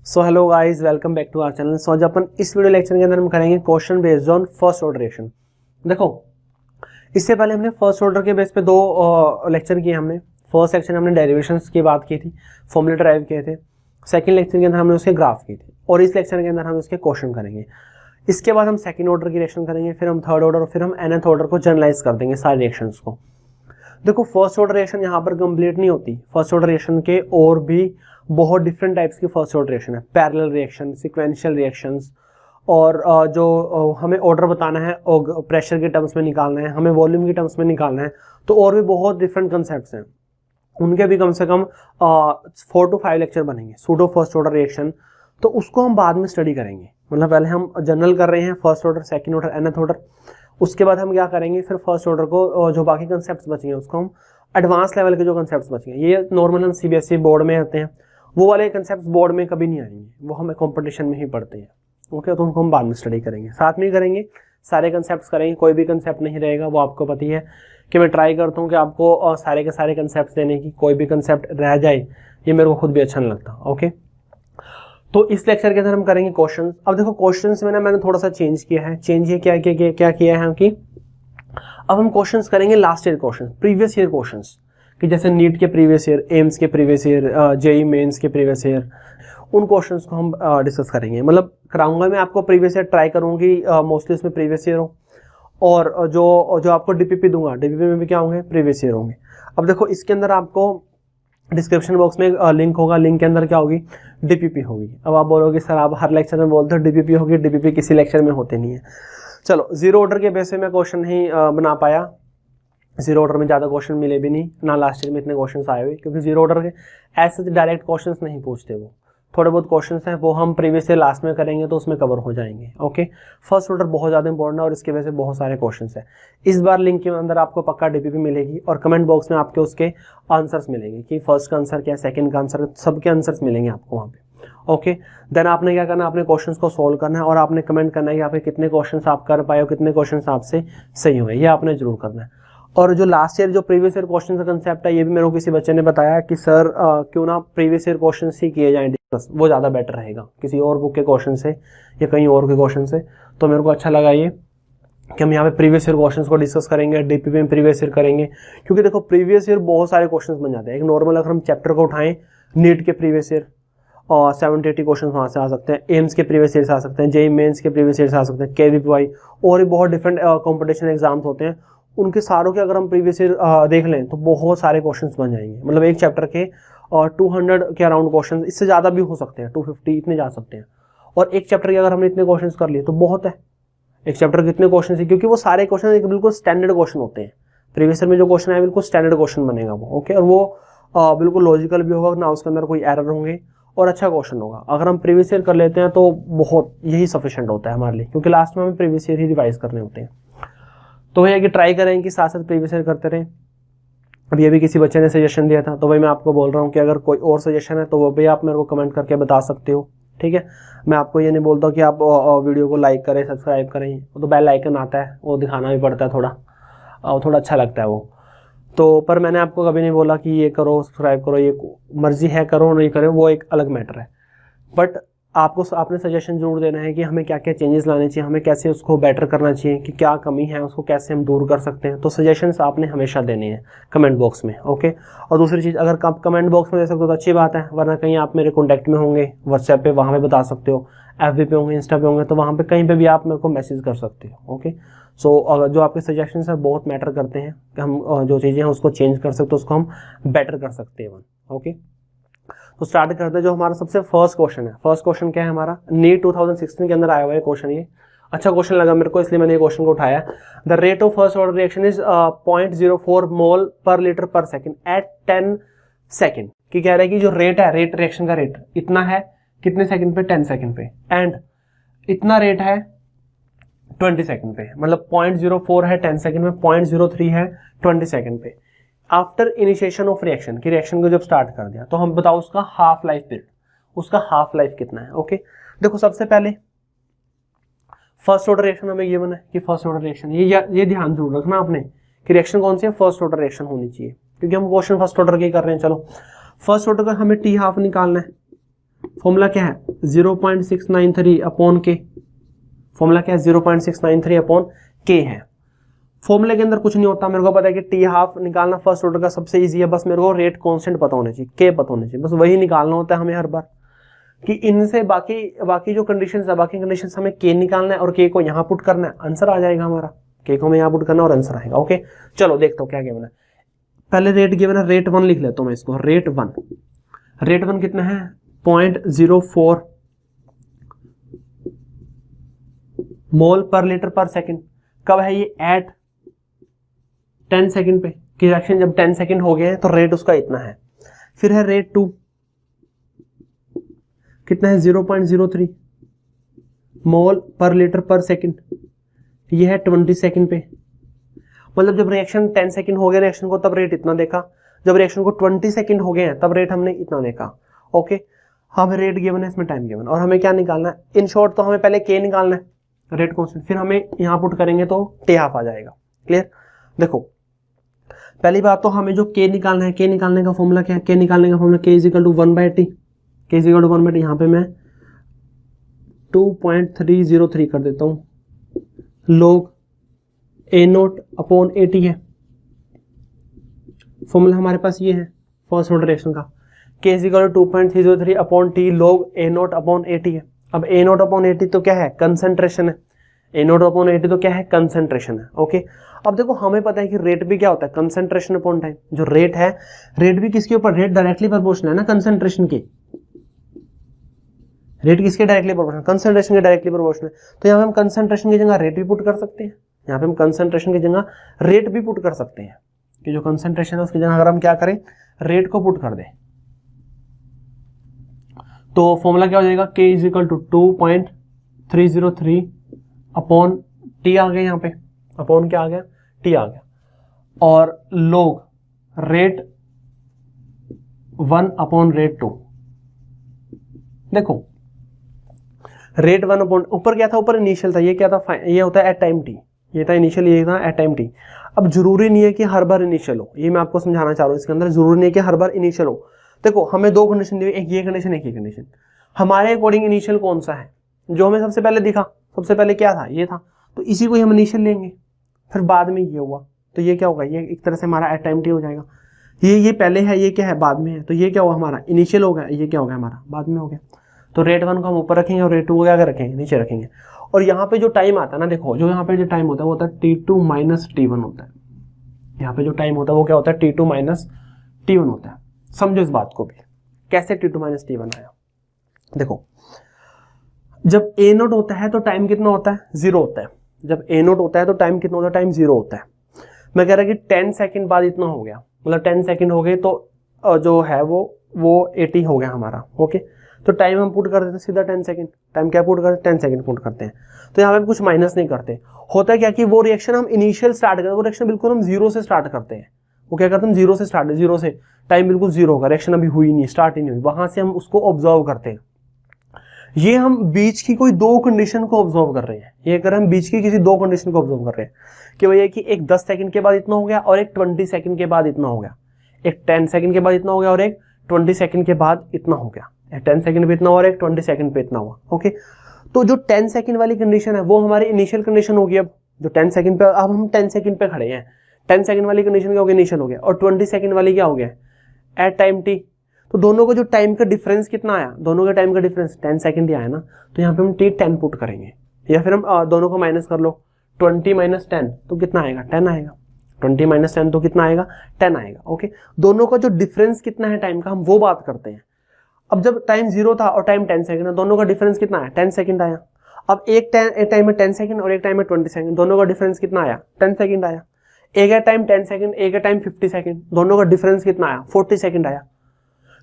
So hello guys, welcome back to our channel. So आज अपन इस वीडियो लेक्चर के अंदर हम करेंगे question based on first order reaction. देखो, इससे पहले हमने फर्स्ट ऑर्डर के बेस पे दो लेक्चर किए हमने। फर्स्ट सेक्शन में हमने डेरिवेशंस की बात की थी, फॉर्मूला ड्राइव किए थे। सेकंड लेक्चर के अंदर हमने उसके ग्राफ किए थे और इस लेक्चर के अंदर हम उसके क्वेश्चन करेंगे। इसके बाद हम सेकंड ऑर्डर की रिएक्शन करेंगे, फिर हम थर्ड ऑर्डर, फिर हम nth ऑर्डर को जनरलाइज कर देंगे सारे रिएक्शंस को। देखो, फर्स्ट ऑर्डर रिएक्शन यहाँ पर कंप्लीट नहीं होती। फर्स्ट ऑर्डर रिएक्शन के और भी बहुत डिफरेंट टाइप्स की फर्स्ट ऑर्डर रिएक्शन है, पैरेलल रिएक्शन, सीक्वेंशियल रिएक्शंस, और जो हमें ऑर्डर बताना है और प्रेशर के टर्म्स में निकालना है, हमें वॉल्यूम के टर्म्स में निकालना है, तो और भी बहुत डिफरेंट कंसेप्ट्स हैं। उनके भी कम से कम 4 to 5 लेक्चर बनेंगे। सूडो फर्स्ट ऑर्डर रिएक्शन तो उसको हम बाद में स्टडी करेंगे। मतलब पहले हम जनरल कर रहे हैं, first order, second order, nth order. उसके बाद हम क्या करेंगे, फिर फर्स्ट ऑर्डर को जो बाकी कंसेप्ट्स बचेंगे उसको हम एडवांस लेवल के जो कंसेप्ट्स बचेंगे, ये नॉर्मल हम सीबीएसई बोर्ड में आते हैं, वो वाले कंसेप्ट्स बोर्ड में कभी नहीं आएंगे, वो हमें कंपटीशन में ही पढ़ते हैं। ओके, तो उनको हम बाद में स्टडी करेंगे, साथ में ही करेंगे, सारे कंसेप्ट्स करेंगे, कोई भी कंसेप्ट नहीं रहेगा। वो आपको पता ही है कि मैं ट्राई करता हूँ कि आपको सारे के सारे कंसेप्ट देने की, कोई भी कंसेप्ट रह जाए ये मेरे को खुद भी अच्छा नहीं लगता। ओके, तो इस लेक्चर के अंदर हम करेंगे क्वेश्चंस। अब देखो, क्वेश्चंस में ना मैंने थोड़ा सा चेंज किया है। चेंज ये क्या किया है कि अब हम क्वेश्चंस करेंगे last year question, previous year questions, कि जैसे नीट के प्रीवियस ईयर, एम्स के प्रीवियस ईयर, जेई मेंस के प्रीवियस ईयर, उन क्वेश्चंस को हम डिस्कस करेंगे। मतलब कराऊंगा मैं आपको प्रीवियस ईयर, ट्राई करूंगी मोस्टली उसमें प्रीवियस ईयर हो, और जो आपको डीपीपी दूंगा, डीपीपी में भी क्या होंगे, प्रीवियस ईयर होंगे। अब देखो, इसके अंदर आपको डिस्क्रिप्शन बॉक्स में लिंक होगा, लिंक के अंदर क्या होगी, डीपीपी होगी। अब आप बोलोगे सर आप हर लेक्चर में बोलते हो डीपीपी होगी, डीपीपी किसी लेक्चर में होते नहीं है। चलो, जीरो ऑर्डर के बेस पे मैं क्वेश्चन नहीं बना पाया, जीरो ऑर्डर में ज़्यादा क्वेश्चन मिले भी नहीं, ना लास्ट ईयर में इतने क्वेश्चन आए हुए, क्योंकि जीरो ऑर्डर के ऐसे डायरेक्ट क्वेश्चन नहीं पूछते। वो थोड़े बहुत क्वेश्चन हैं, वो हम प्रीवियस ईयर लास्ट में करेंगे तो उसमें कवर हो जाएंगे। ओके, फर्स्ट ऑर्डर बहुत ज़्यादा इंपॉर्टेंट है और इसकी वजह से बहुत सारे क्वेश्चन हैं। इस बार लिंक के अंदर आपको पक्का डीपीपी मिलेगी और कमेंट बॉक्स में आपके उसके आंसर्स मिलेंगे कि फर्स्ट का आंसर क्या है, सेकंड का आंसर, सबके आंसर्स मिलेंगे आपको वहाँ पे। ओके, देन आपने क्या करना है, अपने क्वेश्चंस को सोल्व करना है और आपने कमेंट करना है कि आपके कितने क्वेश्चंस आप कर पाए हो, कितने क्वेश्चंस आपसे सही हुए, ये आपने जरूर करना है। और जो लास्ट ईयर जो प्रीवियस ईयर क्वेश्चन का कंसेप्ट है, ये भी मेरे को किसी बच्चे ने बताया कि सर क्यों ना प्रीवियस ईयर क्वेश्चन ही किए जाएं डिस्कस, वो ज़्यादा बेटर रहेगा किसी और बुक के क्वेश्चन से या कहीं और के क्वेश्चन से। तो मेरे को अच्छा लगा ये कि हम यहाँ पे प्रीवियस ईयर क्वेश्चंस को डिस्कस करेंगे, डीपीपी में प्रीवियस ईयर करेंगे, क्योंकि देखो प्रीवियस ईयर बहुत सारे क्वेश्चंस बन जाते हैं। एक नॉर्मल अगर हम चैप्टर को उठाएं, नीट के प्रीवियस ईयर और 70-80 क्वेश्चन वहाँ से आ सकते हैं, एम्स के प्रीवियस ईयर से आ सकते हैं, जेई मेंस के प्रीवियस ईयर से आ सकते हैं, केवीपीवाई और भी बहुत डिफरेंट कॉम्पिटिशन एग्जाम्स होते हैं, उनके सारों के अगर हम प्रीवियस ईयर देख लें तो बहुत सारे क्वेश्चंस बन जाएंगे। मतलब एक चैप्टर के 200 के अराउंड क्वेश्चन, इससे ज़्यादा भी हो सकते हैं, 250 इतने जा सकते हैं। और एक चैप्टर के अगर हमने इतने क्वेश्चंस कर लिए तो बहुत है। एक चैप्टर के इतने क्वेश्चन है, क्योंकि वो सारे क्वेश्चन एक बिल्कुल स्टैंडर्ड क्वेश्चन होते हैं। प्रीवियस ईयर में जो क्वेश्चन है बिल्कुल स्टैंडर्ड क्वेश्चन बनेगा वो। ओके, और वो बिल्कुल लॉजिकल भी होगा, ना उसके अंदर कोई एरर होंगे और अच्छा क्वेश्चन होगा। अगर हम प्रीवियस ईयर कर लेते हैं तो बहुत यही सफिशिएंट होता है हमारे लिए, क्योंकि लास्ट में हमें प्रीवियस ईयर ही रिवाइज करने होते हैं। तो भैया कि ट्राई करें कि साथ साथ प्रीवियस ईयर करते रहें। अब ये भी किसी बच्चे ने सजेशन दिया था, तो भाई मैं आपको बोल रहा हूँ कि अगर कोई और सजेशन है तो वो भी आप मेरे को कमेंट करके बता सकते हो। ठीक है, मैं आपको ये नहीं बोलता कि आप वीडियो को लाइक करें, सब्सक्राइब करें, वो तो बेल आइकन आता है, वो दिखाना भी पड़ता है, थोड़ा अच्छा लगता है वो तो। पर मैंने आपको कभी नहीं बोला कि ये करो, सब्सक्राइब करो, ये मर्जी है करो नहीं करो, वो एक अलग मैटर है। बट आपने सजेशन जरूर देना है कि हमें क्या क्या चेंजेस लाने चाहिए, हमें कैसे उसको बेटर करना चाहिए, कि क्या कमी है उसको कैसे हम दूर कर सकते हैं। तो सजेशंस आपने हमेशा देने हैं कमेंट बॉक्स में। ओके, और दूसरी चीज़, अगर आप कमेंट बॉक्स में दे सकते हो तो अच्छी बात है, वरना कहीं आप मेरे कॉन्टैक्ट में होंगे व्हाट्सएप पे, वहाँ पे बता सकते हो, FB पे होंगे, इंस्टा पे होंगे, तो वहाँ पे कहीं पे भी आप मेरे को मैसेज कर सकते हो। ओके, सो जो आपके सजेशंस है बहुत मैटर करते हैं कि हम जो चीज़ें हैं उसको चेंज कर सकते हो, उसको हम बेटर कर सकते हैं। ओके, तो स्टार्ट करते हैं। जो हमारा सबसे फर्स्ट क्वेश्चन है, फर्स्ट क्वेश्चन क्या है हमारा, नीट 2016 के अंदर आया हुआ है क्वेश्चन। ये अच्छा क्वेश्चन लगा मेरे को, इसलिए मैंने ये क्वेश्चन को उठाया। The rate of first order reaction is 0.04 मोल पर लीटर पर सेकंड एट 10 सेकंड। कि कह रहा है कि जो रेट है, रेट रिएक्शन का रेट इतना है कितने सेकंड पे, 10 सेकंड पे, एंड इतना रेट है 20 सेकंड पे। मतलब 0.04 है 10 सेकंड में, 0.03 है 20 सेकंड पे। आफ्टर इनिशिएशन ऑफ रिएक्शन, की रिएक्शन को जब स्टार्ट कर दिया तो हम बताओ उसका हाफ लाइफ पीरियड, उसका हाफ लाइफ कितना है। ओके, देखो सबसे पहले फर्स्ट ऑर्डर रिएक्शन हमें ये बना है कि फर्स्ट ऑर्डर रिएक्शन, ये ध्यान जरूर रखना आपने कि रिएक्शन कौन सी है, फर्स्ट ऑर्डर रिएक्शन होनी चाहिए, क्योंकि हम क्वेश्चन फर्स्ट ऑर्डर के कर रहे हैं। चलो, फर्स्ट ऑर्डर का हमें टी हाफ निकालना है, फॉर्मूला क्या है 0.693 अपॉन के, फॉर्मूला क्या है 0.693 अपॉन के है। फॉर्मूले के अंदर कुछ नहीं होता, मेरे को पता है कि टी हाफ निकालना फर्स्ट ऑर्डर का सबसे इजी है, बस मेरे को रेट कांस्टेंट पता होना चाहिए, के पता होना चाहिए, बस वही निकालना होता है हमें हर बार, कि इनसे बाकी जो कंडीशंस है, बाकी कंडीशंस हमें के निकालना है और के को यहाँ पुट करना है, आंसर आ जाएगा हमारा, के को हमें यहाँ पुट करना और आंसर आएगा। ओके चलो देखते हो क्या गिवन है। पहले रेट गिवन है, रेट 1 लिख लेता हूं मैं इसको, रेट 1 कितना है 0.04 मोल पर लीटर पर सेकंड। कब है ये एट 10 सेकंड पे, कि रिएक्शन जब 10 सेकंड हो गए हैं तो रेट उसका इतना है। फिर है रेट 2 कितना है 0.03 मोल पर लीटर पर सेकंड, ये है 20 सेकंड पे, मतलब जब रिएक्शन 10 सेकंड हो गए रिएक्शन को तब रेट इतना देखा, जब रिएक्शन को 20 सेकंड हो गए हैं तब रेट हमने इतना देखा। ओके हमें रेट गिवन है, इसमें टाइम गिवन, और हमें क्या निकालना है, इन शॉर्ट तो हमें पहले के निकालना है रेट कांस्टेंट, फिर हमें यहां पुट करेंगे तो टी हाफ आ जाएगा। क्लियर, देखो पहली बात तो हमें जो के निकालना है, के निकालने का फॉर्मूला क्या है, के निकालने का फॉर्मूला के इजिकल टू 1/t, के इजिकल टू 1/t, यहां पे मैं 2.303 कर देता हूं, log A0 अपॉन AT है, फॉर्मूला हमारे पास ये है फर्स्ट ऑर्डर रिएक्शन का, K is equal to 2.303 upon T log A0 upon AT है। अब A0 अपॉन AT तो क्या है, कंसंट्रेशन है, A0 अपॉन AT तो क्या है, कंसंट्रेशन है। ओके अब देखो हमें पता है कि रेट भी क्या होता है, कंसंट्रेशन अपॉन टाइम। जो रेट है, रेट भी किसके ऊपर, रेट डायरेक्टली प्रोपोर्शनल है ना कंसंट्रेशन के, रेट किसके डायरेक्टली प्रोपोर्शनल, कंसंट्रेशन के डायरेक्टली प्रोपोर्शनल। तो यहाँ पे हम कंसंट्रेशन की जगह रेट भी पुट कर सकते हैं, यहाँ पे हम कंसंट्रेशन की जगह रेट भी पुट कर सकते हैं, कि जो कंसंट्रेशन है उसकी जगह अगर हम क्या करें, रेट को पुट कर दें, तो फॉर्मूला क्या हो जाएगा, k is equal to 2.303 upon t आ गया, यहाँ पे अपॉन क्या आ गया, टी आ गया, और log रेट 1 अपॉन रेट 2। देखो रेट 1 अपॉन, ऊपर क्या था, ऊपर इनिशियल था, ये क्या था, ये होता है एट टाइम टी, ये था इनिशियल, ये था एट टाइम टी। अब जरूरी नहीं है कि हर बार इनिशियल हो, ये मैं आपको समझाना चाह रहा हूँ, इसके अंदर जरूरी नहीं है कि हर बार इनिशियल हो। देखो हमें दो कंडीशन दी हुई, एक ये कंडीशन, एक ये कंडीशन। हमारे अकॉर्डिंग इनिशियल कौन सा है, जो हमें सबसे पहले दिखा, सबसे पहले क्या था, ये था, तो इसी को हम इनिशियल लेंगे, फिर बाद में ये हुआ तो ये क्या होगा, ये एक तरह से हमारा एट टाइम टी हो जाएगा। ये पहले है, ये क्या है, बाद में है, तो ये क्या हुआ हमारा इनिशियल हो गया, ये क्या हो गया हमारा बाद में हो गया। तो रेट 1 को हम ऊपर रखेंगे और रेट 2 को क्या रखेंगे, नीचे रखेंगे। और यहाँ पे जो टाइम आता है ना, देखो जो यहाँ पे जो टाइम होता है वो होता है T2 माइनस T1 होता है, यहाँ पे जो टाइम होता है वो क्या होता है, T2 माइनस T1 होता है। समझो इस बात को भी, कैसे T2 माइनस T1 आया। देखो जब A0 होता है तो टाइम कितना होता है, 0 होता है, जब A0 होता है तो टाइम कितना होता है, टाइम 0 होता है। मैं कह रहा कि 10 सेकंड बाद इतना हो गया, मतलब 10 सेकंड हो गए तो जो है वो 80 हो गया हमारा। ओके तो टाइम हम पुट कर देते हैं सीधा 10 सेकंड, टाइम क्या पुट करते हैं, 10 सेकंड पुट करते हैं। तो यहाँ पे कुछ माइनस नहीं करते। होता है क्या कि वो रिएक्शन हम इनिशियल स्टार्ट करते हैं, वो रिएक्शन बिल्कुल हम 0 से स्टार्ट करते हैं। वो क्या करते हैं, 0 से स्टार्ट, 0 से टाइम बिल्कुल 0 होगा, रिएक्शन अभी हुई नहीं, स्टार्ट ही नहीं हुई, वहां से हम उसको ऑब्जर्व करते हैं। ये हम बीच की कोई दो कंडीशन को ऑब्जर्व कर रहे हैं, ये अगर हम बीच की किसी दो कंडीशन को ऑब्जर्व कर रहे हैं कि भैया कि एक 10 सेकंड के बाद इतना हो गया और एक 20 सेकंड के बाद इतना हो गया, एक 10 सेकंड के बाद इतना हो गया और एक 20 सेकंड के बाद इतना हो गया, एक 10 सेकंड पे इतना और एक 20 सेकंड पे इतना हुआ। ओके तो जो 10 सेकंड वाली कंडीशन है वो हमारी इनिशियल कंडीशन होगी। अब जो 10 सेकंड पे, अब हम 10 सेकंड पे खड़े हैं, 10 सेकंड वाली कंडीशन क्या हो गया, इनिशियल हो गया, और 20 सेकंड वाली क्या हो गया, एट टाइम टी। तो दोनों का जो टाइम का डिफरेंस कितना आया, दोनों का टाइम का डिफरेंस 10 सेकंड ही आया ना, तो यहाँ पे हम टी 10 पुट करेंगे, या फिर हम दोनों को माइनस कर लो, 20 माइनस 10 तो कितना आएगा, 10 आएगा, 20 माइनस 10 तो कितना आएगा, 10 आएगा। ओके दोनों का जो डिफरेंस कितना है टाइम का, हम वो बात करते हैं। अब जब टाइम 0 था और टाइम 10 सेकंड, दोनों का डिफरेंस कितना आया, 10 सेकंड आया। अब एक टाइम में 10 सेकंड और एक टाइम में 20 सेकंड, दोनों का डिफरेंस कितना आया, 10 सेकंड आया। एक है टाइम 10 सेकंड, एक है टाइम 50 सेकंड, दोनों का डिफरेंस कितना आया, 40 सेकंड आया।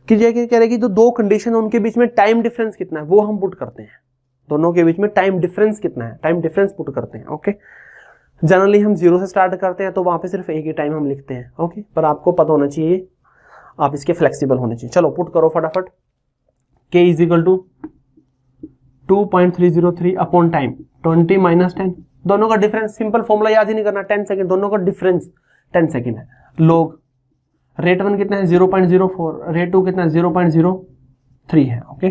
कि ये कह रहे कि जो दो कंडीशन है उनके बीच में टाइम डिफरेंस कितना है वो हम पुट करते हैं, दोनों के बीच में टाइम डिफरेंस कितना है, टाइम डिफरेंस पुट करते हैं। ओके जनरली हम 0 से स्टार्ट करते हैं तो वहां पे सिर्फ एक ही टाइम हम लिखते हैं। ओके पर आपको पता होना चाहिए, आप इसके फ्लेक्सिबल होने चाहिए। चलो पुट करो फटाफट, k is equal to 2.303 upon time 20 minus 10, दोनों का डिफरेंस, सिंपल फॉर्मूला याद ही नहीं करना, 10 सेकंड, दोनों का डिफरेंस 10 सेकंड है। लोग रेट 1 कितना है 0.04, रेट 2 कितना है 0.03 है। Okay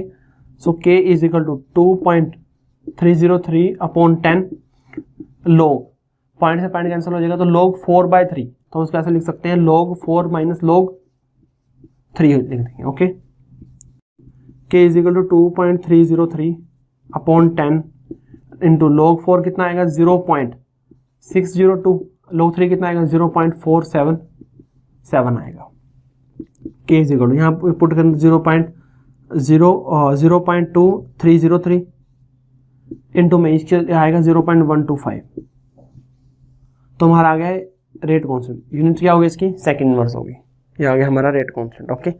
so k is equal to 2.303 upon 10 log, point से पॉइंट कैंसिल हो जाएगा तो log 4/3, तो उसको ऐसे लिख सकते हैं log 4 माइनस log 3 लिख देंगे। Okay, k is equal to 2.303 upon 10 into log 4 कितना आएगा 0.602, log 3 कितना आएगा 0.477 आएगा। k इज इक्वल टू यहाँ पुट करना 0.2303 इंटू में इसके आएगा 0.125, तो हमारा आ गया रेट कॉन्स्टेंट। यूनिट क्या होगी इसकी, सेकंड इनवर्स होगी। ये आ गया हमारा रेट कॉन्स्टेंट। ओके,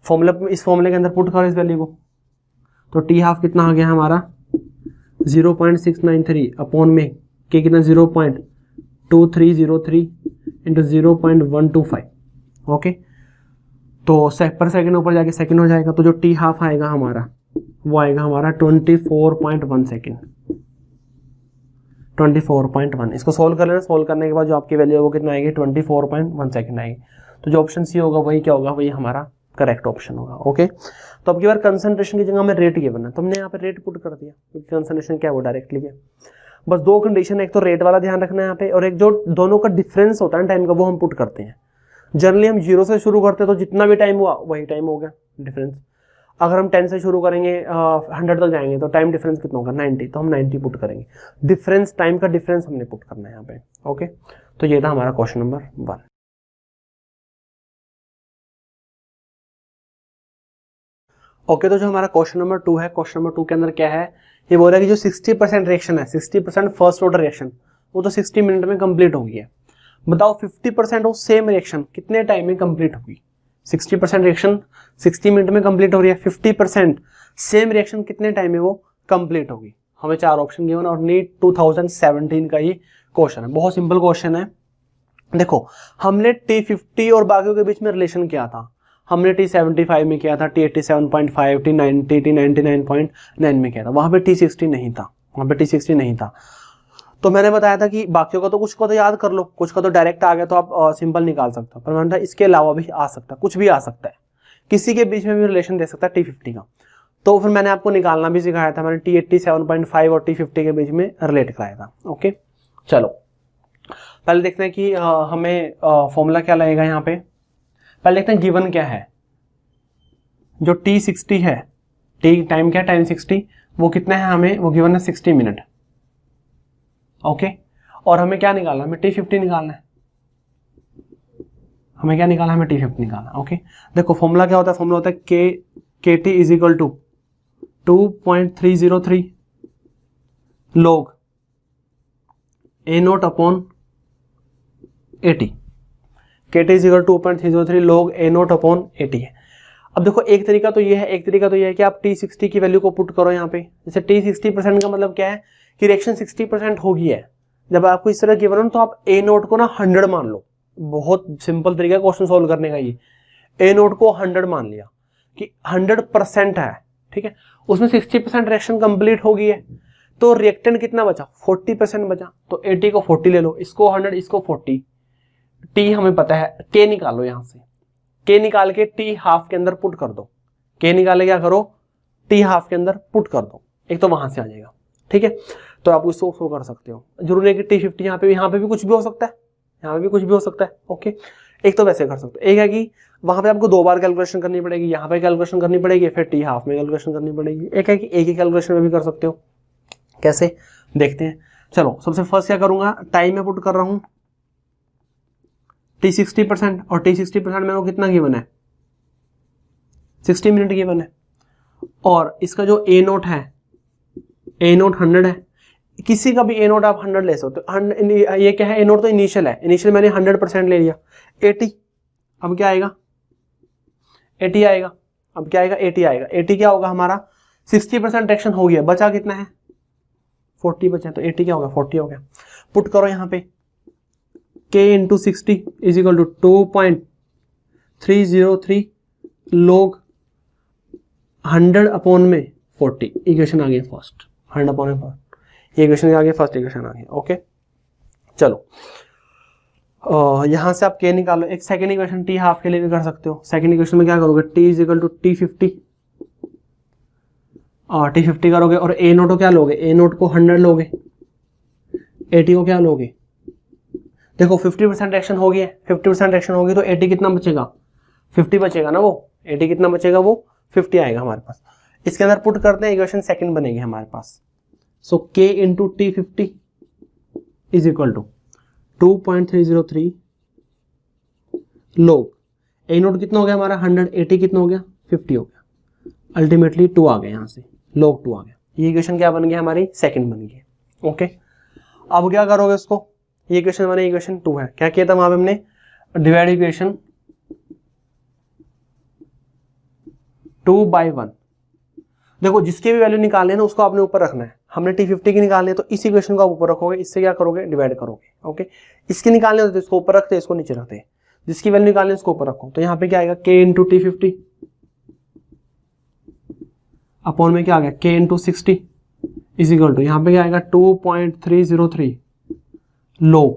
फॉर्मूला, इस फॉर्मूले के अंदर पुट करो इस वैल्यू को, तो टी हाफ कितना आ गया हमारा 0.693 अपॉन में के कितना 0.2303 इंटू 0.125। ओके, तो पर सेकंड ऊपर जाके सेकंड हो जाएगा, तो जो टी हाफ आएगा हमारा वो आएगा हमारा 24.1 सेकंड, 24.1। इसको सोल्व कर लेना, सोल्व करने के बाद जो आपकी वैल्यू है वो कितना आएगी 24.1 सेकंड आएगी। तो जो ऑप्शन सी होगा वही क्या होगा, वही हमारा करेक्ट ऑप्शन होगा। ओके, तो अब की बार कंसंट्रेशन की जगह हमें रेट गिवन है, तो हमने यहाँ पे रेट पुट कर दिया, क्योंकि कंसंट्रेशन क्या है वो डायरेक्टली है। बस दो कंडीशन, एक तो रेट वाला ध्यान रखना है यहाँ पे, और एक जो दोनों का डिफरेंस होता है टाइम का वो हम पुट करते हैं। जनरली हम 0 से शुरू करते हैं तो जितना भी टाइम हुआ वही टाइम हो गया डिफरेंस। अगर हम 10 से शुरू करेंगे 100 तक जाएंगे तो टाइम डिफरेंस कितना होगा 90, तो हम 90 पुट करेंगे। डिफरेंस, टाइम का डिफरेंस हमने पुट करना है यहाँ पे। ओके, तो ये था हमारा क्वेश्चन नंबर 1। ओके, तो जो हमारा क्वेश्चन नंबर 2 है, क्वेश्चन नंबर 2 के अंदर क्या है, ये बोल रहा है कि जो 60% रिएक्शन है, 60% फर्स्ट ऑर्डर रिएक्शन, वो तो 60 मिनट में कंप्लीट होगी है। बताओ 50% ऑफ सेम रिएक्शन कितने टाइम में कंप्लीट होगी। 60% रिएक्शन 60 मिनट में कंप्लीट हो रही है, 50% सेम रिएक्शन कितने टाइम में वो कंप्लीट होगी। हमें 4 ऑप्शन गिवन और नीट 2017 का ये क्वेश्चन है। बहुत सिंपल क्वेश्चन है। देखो, हमने T50 और बाकियों के बीच में रिलेशन किया था, हमने T75 में किया था, T87.5, T90, T99.9 में किया था, वहां पे T60 नहीं था, वहां पे T60 नहीं था। तो मैंने बताया था कि बाकियों का तो कुछ को तो याद कर लो, कुछ का तो डायरेक्ट आ गया तो आप सिंपल निकाल सकते हो, पर मैंने कहा इसके अलावा भी आ सकता है, कुछ भी आ सकता है, किसी के बीच में भी रिलेशन दे सकता है T50 का। तो फिर मैंने आपको निकालना भी सिखाया था, मैंने T87.5 और T50 के बीच में रिलेट कराया था। ओके, चलो पहले देखते हैं कि हमें फॉर्मूला क्या लगेगा यहाँ पे। पहले देखते हैं गिवन क्या है। जो T60 है, T टाइम क्या है, टाइम 60, वो कितना है हमें, वो गिवन है 60 मिनट। ओके, और हमें क्या निकालना है, हमें T50 निकालना है, हमें क्या निकालना है, हमें T50 निकालना है। ओके, देखो फॉर्मूला क्या होता है, फॉर्मूला होता है KT is equal to 2.303 log A0 upon AT। KT is equal 2.303 log A0 upon AT है। अब देखो एक तरीका तो ये है, एक तरीका तो ये है कि आप T60 की वैल्यू को पुट करो यहाँ पे। जैसे T60% का मतलब क्या है कि रिएक्शन 60% होगी है। जब आपको इस तरह गिवन हो तो आप A0 को ना 100 मान लो। बहुत सिंपल तरीका है क्वेश्चन सोल्व करने का ये। A0 को 100 मान लिया कि 100% है, ठीक है, उसमें 60% रिएक्शन कंप्लीट होगी है, तो रिएक्टेंट कितना बचा, 40% बचा, तो AT को 40 ले लो, इसको 100, इसको 40, T हमें पता है, K निकालो यहां से, K निकाल के T हाफ के अंदर पुट कर दो, K निकाले क्या करो, T हाफ के अंदर पुट कर दो, एक तो वहां से आ जाएगा, ठीक है। तो आप इसको शो कर सकते हो, जरूरी है कि T50 यहाँ पे भी कुछ भी हो सकता है, यहाँ पे भी कुछ भी हो सकता है। ओके, एक तो वैसे कर सकते हो, एक है कि वहां पे आपको 2 बार कैलकुलेशन करनी पड़ेगी, यहाँ पे कैलकुलेशन करनी पड़ेगी, फिर T हाफ में कैलकुलेशन करनी पड़ेगी। एक है कि एक ही कैलकुलेशन में भी कर सकते हो। कैसे, देखते हैं। चलो सबसे फर्स्ट क्या करूंगा, टाइम में पुट कर रहा हूं T60% और T60% मेरे को कितना गिवन है, 60 मिनट गिवन है, और इसका जो A0 है, A0 100 है। किसी का भी A0 आप 100 ले सकते हो। ये क्या है, A0 तो इनिशियल है, इनिशियल मैंने 100% ले लिया। AT अब क्या आएगा, AT आएगा, अब क्या आएगा, AT आएगा। AT क्या होगा हमारा, 60% रिएक्शन हो गया, बचा कितना है, 40 बचा, तो AT क्या होगा, 40 हो गया। पुट करो यहाँ पे K into 60 is equal to 2.303 log 100 upon में 40। इक्वेशन आ गई फर्स्ट, 100 अपॉन में 40, इक्वेशन आ गई फर्स्ट, इक्वेशन आ गई। ओके, चलो यहां से आप K निकालो। एक सेकेंड इक्वेशन T हाफ के लिए भी कर सकते हो। सेकेंड इक्वेशन में क्या करोगे, T is equal to T50 और T50 करोगे और ए नोट को क्या लोगे, ए नोट को 100 लोगे, 80 को क्या लोगे, देखो 50% रिएक्शन होगी है, 50% रिएक्शन होगी तो 80 कितना बचेगा, 50 बचेगा ना, वो 80 कितना बचेगा, वो 50 आएगा हमारे पास। इसके अंदर पुट करते हैं, इक्वेशन सेकंड बनेगी हमारे पास। So K into T50 is equal to 2.303 log A naught कितना हो गया हमारा 100, 80 कितना हो गया 50 हो गया, अल्टीमेटली 2 आ गया, यहाँ से log 2 आ गया। ये इक्वेशन क्या बन गया हमारी, सेकंड बन गई। ओके, अब क्या करोगे इसको, ये इक्वेशन बने, इक्वेशन 2 है, क्या किया था वहां पे हमने, डिवाइड इक्वेशन 2/1। देखो जिसके भी वैल्यू निकालने ना उसको आपने ऊपर रखना है, हमने T50 की निकालनी है तो इस इक्वेशन को आप ऊपर रखोगे, इससे क्या करोगे, डिवाइड करोगे। ओके, इसके निकालने होते इसको ऊपर रखते, इसको नीचे रखते, जिसकी वैल्यू निकालनी है उसको ऊपर रखो। तो यहाँ पे क्या आएगा, K इंटू T50 अपॉन में क्या आ गया, K into 60 is equal to, यहाँ पे क्या आएगा 2.303 log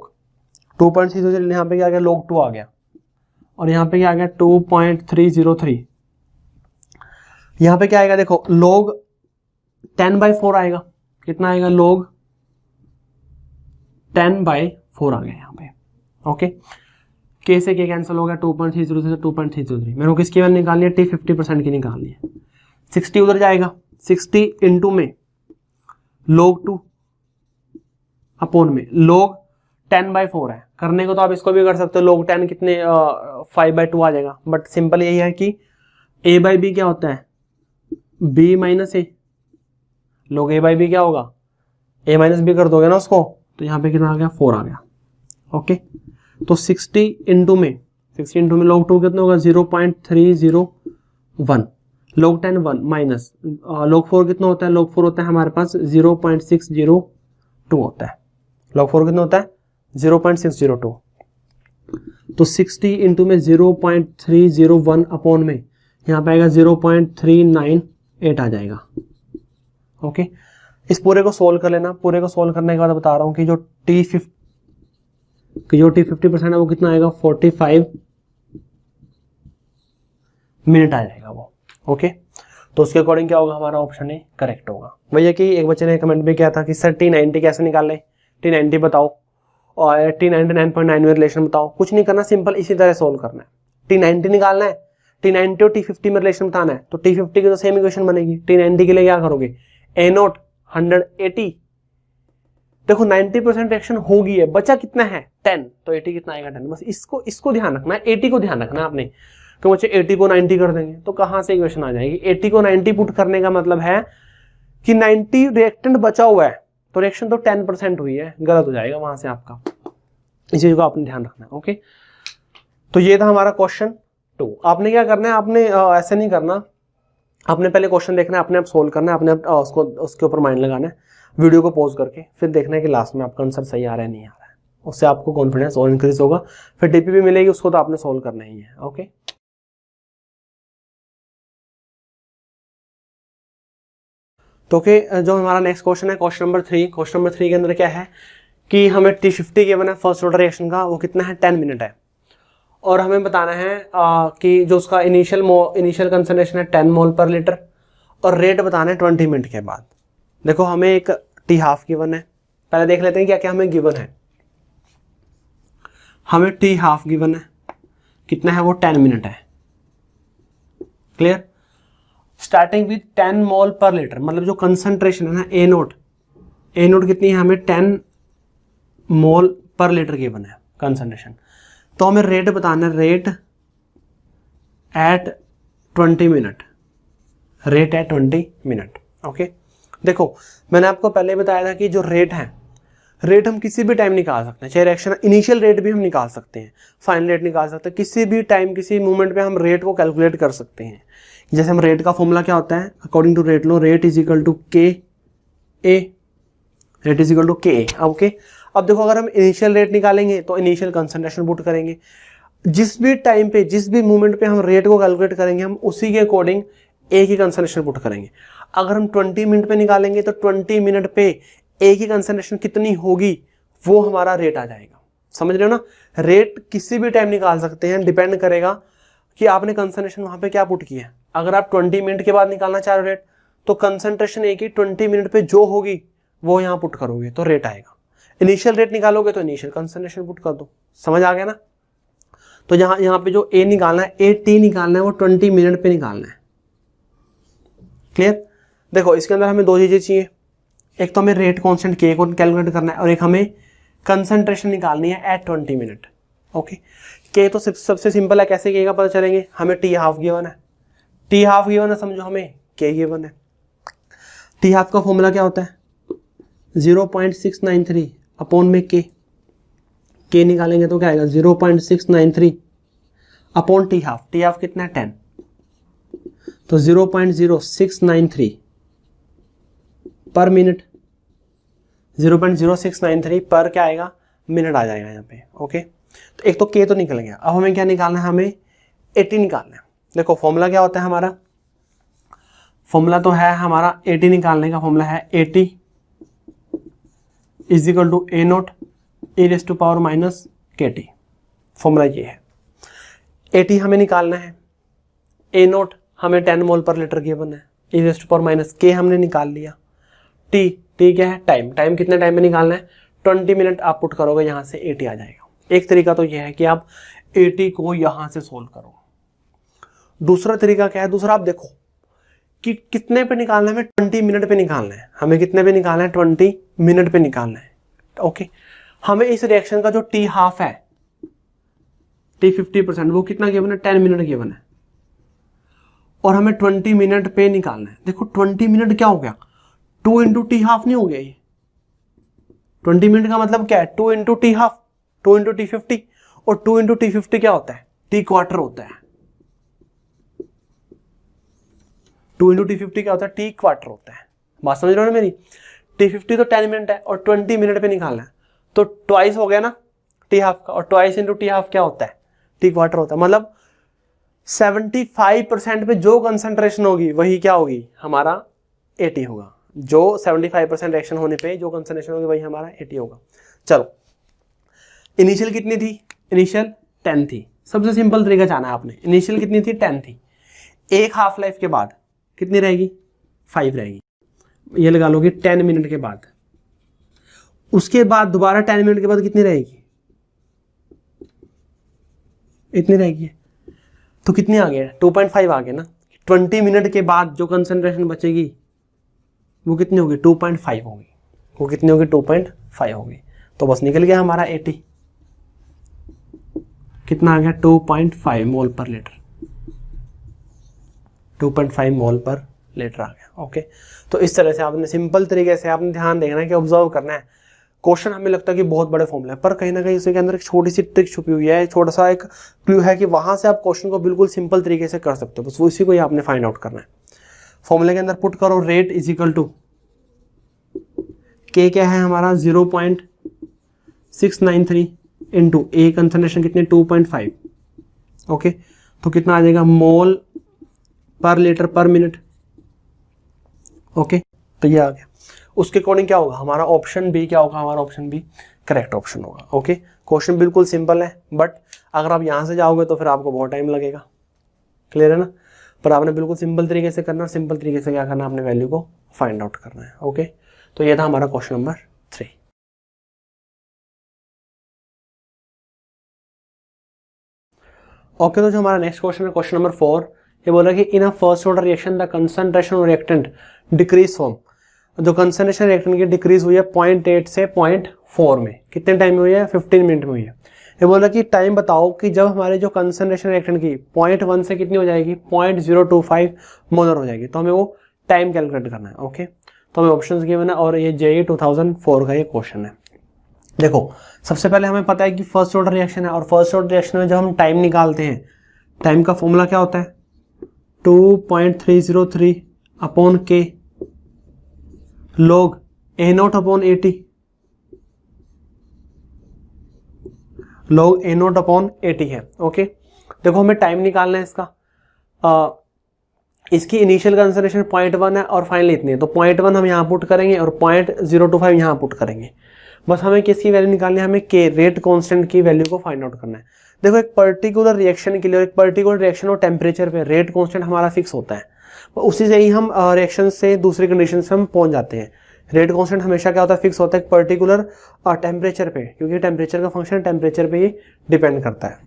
2.303, यहाँ पे क्या आ गया log 2 आ गया, और यहाँ पे क्या आ गया 2.303, यहाँ पे क्या आएगा देखो log 10/4 आएगा, कितना आएगा log 10/4 आ गया यहाँ पे। ओके, K से K कैंसिल हो गया, 2.303 से 2.303, मेरे को किसकी वैल्यू निकालनी है, T50% की निकालनी है। 60 उधर जाएगा, 60 इंटू में log 2 अपॉन में log 10/4 है, करने को तो आप इसको भी कर सकते हो, log 10 कितने 5/2 आ जाएगा, बट सिंपल यही है कि a/b क्या होता है, b माइनस ए, log a/b क्या होगा, a माइनस बी कर दोगे ना उसको, तो यहाँ पे कितना आ गया 4 आ गया। ओके, तो 60 इंटू में log 2 कितना होगा 0.301, log 10 1 माइनस log 4 कितना होता है, log 4 होता है हमारे पास 0.602 होता है, log 4 कितना होता है 0.602, तो 60 इंटू में 0.301 अपॉन में यहाँ पे आएगा 0.398 आ जाएगा। ओके, इस पूरे को सोल्व कर लेना, पूरे को सोल्व करने के बाद बता रहा हूं कि जो T50% है वो कितना आएगा 45 मिनट आ जाएगा वो। ओके, तो उसके अकॉर्डिंग क्या होगा, हमारा ऑप्शन ए करेक्ट होगा। भैया कि एक बच्चे ने कमेंट भी किया था कि सर T90 कैसे निकालें, T90 बताओ और T99.9 में रिलेशन बताओ। कुछ नहीं करना, सिंपल इसी तरह सोल्व करना है। T90 निकालना है, T90 और T50 में रिलेशन बताना है, तो T50 की तो सेम इक्वेशन बनेगी। T90 के लिए क्या करोगे, ए नोट 180, देखो 90% रिएक्शन होगी है, बचा कितना है 10, तो 80 कितना आएगा 10, बस इसको ध्यान रखना है, 80 को ध्यान रखना है आपने, तो बच्चे 80 को 90 कर देंगे तो कहां से इक्वेशन आ जाएगी। 80 को 90 पुट करने का मतलब है कि 90 रिएक्टेंट बचा हुआ है, तो रिएक्शन तो 10% हुई है, गलत हो जाएगा वहां से आपका, इस चीज को आपने ध्यान रखना है। ओके, तो ये था हमारा क्वेश्चन 2। आपने क्या करना है, आपने ऐसे नहीं करना, आपने पहले क्वेश्चन देखना है, अपने आप सोल्व करना है, अपने आप उसके ऊपर माइंड लगाना है, वीडियो को पॉज करके फिर देखना है कि लास्ट में आपका आंसर सही आ रहा है नहीं आ रहा है, उससे आपको कॉन्फिडेंस और इंक्रीज होगा। फिर डीपीपी मिलेगी, उसको तो आपने सोल्व करना ही है। ओके, तो जो हमारा नेक्स्ट क्वेश्चन है क्वेश्चन नंबर 3। क्वेश्चन नंबर 3 के अंदर क्या है कि हमें T50 गिवन है, फर्स्ट ऑर्डर रिएक्शन का, वो कितना है 10 मिनट है, और हमें बताना है कि जो उसका इनिशियल कंसंट्रेशन है 10 मोल पर लीटर, और रेट बताना है 20 मिनट के बाद। देखो हमें एक T½ गिवन है, पहले देख लेते हैं क्या क्या हमें गिवन है। हमें T½ गिवन है, कितना है वो 10 मिनट है, क्लियर। स्टार्टिंग विद 10 मोल पर लीटर, मतलब जो कंसंट्रेशन है ना ए नोट कितनी है, हमें 10 मोल पर लीटर गिवन है कंसंट्रेशन। तो हमें रेट बताना है, rate at 20 minute, rate at 20 minute. Okay, देखो मैंने आपको पहले बताया था कि जो रेट है, रेट हम किसी भी टाइम निकाल सकते हैं, चाहे रिएक्शन इनिशियल रेट भी हम निकाल सकते हैं, फाइनल रेट निकाल सकते हैं, किसी भी टाइम किसी मोमेंट पे हम रेट को कैलकुलेट कर सकते हैं। जैसे हम रेट का फॉर्मूला क्या होता है, according to rate law, rate is equal to K A, rate is equal to K A. Okay, अब देखो अगर हम इनिशियल रेट निकालेंगे तो इनिशियल कंसंट्रेशन पुट करेंगे, जिस भी टाइम पे जिस भी मोमेंट पे हम रेट को कैलकुलेट करेंगे हम उसी के अकॉर्डिंग ए की कंसंट्रेशन पुट करेंगे। अगर हम 20 मिनट पे निकालेंगे तो 20 मिनट पे ए की कंसंट्रेशन कितनी होगी वो हमारा रेट आ जाएगा। समझ रहे हो ना, रेट किसी भी टाइम निकाल सकते हैं, डिपेंड करेगा कि आपने कंसंट्रेशन वहां पे क्या पुट किया है। अगर आप 20 मिनट के बाद निकालना चाह रहे हो रेट, तो कंसंट्रेशन ए की 20 मिनट पे जो होगी वो यहाँ पुट करोगे तो रेट आएगा। इनिशियल रेट निकालोगे तो इनिशियल कंसंट्रेशन पुट कर दो। समझ आ गया ना? तो यहाँ पे जो ए निकालना है, ए टी निकालना है, वो 20 मिनट पे निकालना है। क्लियर? देखो इसके अंदर हमें दो चीजें चाहिए, एक तो हमें रेट कांस्टेंट के को कैलकुलेट करना है और एक हमें कंसंट्रेशन निकालनी है एट 20 मिनट। ओके, के तो सबसे सिंपल है, कैसे के का पता चलेंगे, हमें टी हाफ गिवन है, टी हाफ गिवन है, समझो हमें के गिवन है। टी हाफ का फॉर्मूला क्या होता है 0.693 अपॉन में के निकालेंगे तो क्या आएगा 0.693 upon T half. T half कितना है 10, तो 0.0693 पर मिनट, 0.0693 पर क्या आएगा मिनट आ जाएगा यहाँ पे। ओके, तो एक तो के तो निकल गया। अब हमें क्या निकालना है, हमें 80 निकालना है। देखो फॉर्मूला क्या होता है हमारा, फॉर्मूला तो है हमारा 80 निकालने का फॉर्मूला है 80 is equal to A naught e raise to power minus K T. Formula ये है, 80 हमें निकालना है, ए नोट हमें 10 मोल पर लीटर गिवन है, e raise to power minus K हमने निकाल लिया, टी क्या है टाइम, टाइम कितने टाइम में निकालना है 20 मिनट आप पुट करोगे, यहाँ से 80 आ जाएगा। एक तरीका तो यह है कि आप 80 को यहाँ से सोल्व करो। दूसरा तरीका क्या है, दूसरा आप देखो कि कितने पे निकालना है, हमें 20 मिनट पे निकालना है, हमें कितने पे निकालना है 20 मिनट पे निकालना है। ओके, हमें इस रिएक्शन का जो टी हाफ है, टी 50%, वो कितना गिवन है 10 मिनट गिवन है और हमें 20 मिनट पे निकालना है। देखो 20 मिनट क्या हो गया, 2 इंटू टी हाफ नहीं हो गया ये, 20 मिनट का मतलब क्या है 2 into T half, 2 into T 50, और 2 इंटू टी 50 क्या होता है टी क्वार्टर होता है। 2 इंटू टी 50 क्या होता है टी क्वार्टर होता है। बात समझ रहे हो ना मेरी? टी 50 तो 10 मिनट है और 20 मिनट पे निकालना है, तो ट्वाइस हो गया ना टी हाफ का, और ट्वाइस इंटू टी हाफ क्या होता है टी क्वार्टर होता है। मतलब 75% पे जो कंसंट्रेशन होगी वही क्या होगी हमारा 80 होगा। जो 75% रिएक्शन होने पे जो कंसंट्रेशन होगी वही हमारा 80 होगा। चलो इनिशियल कितनी थी, इनिशियल 10 थी। सबसे सिंपल तरीका जाना है आपने, इनिशियल कितनी थी 10 थी, एक हाफ लाइफ के बाद कितनी रहेगी 5 रहेगी, ये लगा लोगे 10 मिनट के बाद। उसके बाद दोबारा 10 मिनट के बाद कितनी रहेगी, इतनी रहेगी, तो कितनी आ गया 2.5 आ गया ना। 20 मिनट के बाद जो कंसंट्रेशन बचेगी वो कितनी होगी 2.5 होगी, वो कितनी होगी 2.5 होगी। तो बस निकल गया हमारा 80, कितना आ गया 2.5 मोल पर लीटर, 2.5 मोल पर लीटर आ गया। ओके, तो इस तरह से आपने सिंपल तरीके से आपने ध्यान देखना है कि ऑब्जर्व करना है। क्वेश्चन हमें लगता है कि बहुत बड़े फॉर्मूला है, पर कहीं ना कहीं इसके अंदर एक छोटी सी ट्रिक छुपी हुई है, छोटा सा एक क्लू है कि वहां से आप क्वेश्चन को बिल्कुल सिंपल तरीके से कर सकते हो। बस वो इसी को ही आपने फाइंड आउट करना है। फॉर्मूले के अंदर पुट करो रेट इज इक्वल टू के क्या है हमारा 0.693 इंटू ए कंसंट्रेशन कितने 2.5। ओके, तो कितना आ जाएगा मोल पर लीटर पर मिनट। ओके, तो ये आ गया। उसके अकॉर्डिंग क्या होगा हमारा ऑप्शन बी, क्या होगा हमारा ऑप्शन बी करेक्ट ऑप्शन होगा। ओके, क्वेश्चन बिल्कुल सिंपल है, बट अगर आप यहां से जाओगे तो फिर आपको बहुत टाइम लगेगा। क्लियर है ना? पर आपने बिल्कुल सिंपल तरीके से करना, सिंपल तरीके से क्या करना, आपने वैल्यू को फाइंड आउट करना है। ओके, तो ये था हमारा क्वेश्चन नंबर 3। ओके, तो जो हमारा नेक्स्ट क्वेश्चन है क्वेश्चन नंबर 4, ये बोल रहा है कि in a first order reaction the concentration of reactant decrease from, जो कंसंट्रेशन रिएक्टेंट की डिक्रीज हुई है 0.8 से 0.4 में, कितने टाइम में हुई है 15 मिनट में हुई है। ये बोल रहा है कि टाइम बताओ कि जब हमारे जो कंसंट्रेशन रिएक्टेंट की 0.1 से कितनी हो जाएगी 0.025 मोलर हो जाएगी। तो हमें वो टाइम कैलकुलेट करना है। ओके, तो हमें ऑप्शंस गिवन है और ये जेईई 2004 का ये क्वेश्चन है। देखो सबसे पहले हमें पता है कि फर्स्ट ऑर्डर रिएक्शन है, और फर्स्ट ऑर्डर रिएक्शन में जब हम टाइम निकालते हैं, टाइम का फॉर्मूला क्या होता है 2.303 अपॉन के log A0 upon 80, log A0 upon 80 है। ओके, देखो हमें टाइम निकालना है इसका, इसकी इनिशियल कंसंट्रेशन 0.1 है और फाइनल इतनी है, तो 0.1 हम यहाँ पुट करेंगे और 0.025 यहाँ पुट करेंगे। बस हमें किसकी वैल्यू निकालनी है, हमें के रेट कांस्टेंट की वैल्यू को फाइंड आउट करना है। देखो एक पर्टिकुलर रिएक्शन के लिए और एक पर्टिकुलर रिएक्शन और टेम्परेचर पे रेट कांस्टेंट हमारा फिक्स होता है, उसी से ही हम रिएक्शन से दूसरी कंडीशन से हम पहुंच जाते हैं। रेट कांस्टेंट हमेशा क्या होता है, फिक्स होता है एक पर्टिकुलर टेम्परेचर पे, क्योंकि टेम्परेचर का फंक्शन टेम्परेचर पे ही डिपेंड करता है।